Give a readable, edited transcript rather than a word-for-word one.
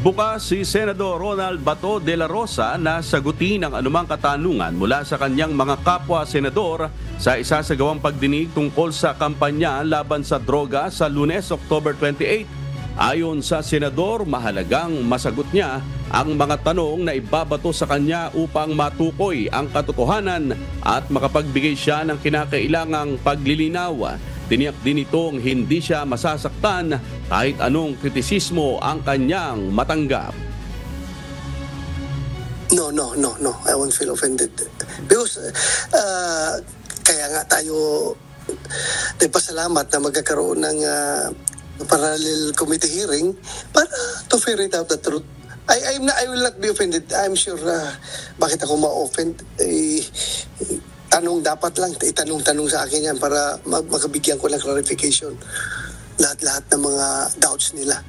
Bukas si Senador Ronald Bato de la Rosa na sagutin ang anumang katanungan mula sa kanyang mga kapwa-senador sa isasagawang pagdinig tungkol sa kampanya laban sa droga sa Lunes, October 28. Ayon sa senador, mahalagang masagot niya ang mga tanong na ibabato sa kanya upang matukoy ang katotohanan at makapagbigay siya ng kinakailangang paglilinaw. Tiniyak din itong hindi siya masasaktan kahit anong kritisismo ang kanyang matanggap. No. I won't feel offended. Because kaya nga tayo nagpasalamat na magkakaroon ng parallel committee hearing para to ferret out the truth. I will not be offended. I'm sure bakit ako ma-offend. Tanong dapat lang, itanong-tanong sa akin yan para makabigyan ko ng clarification lahat-lahat ng mga doubts nila.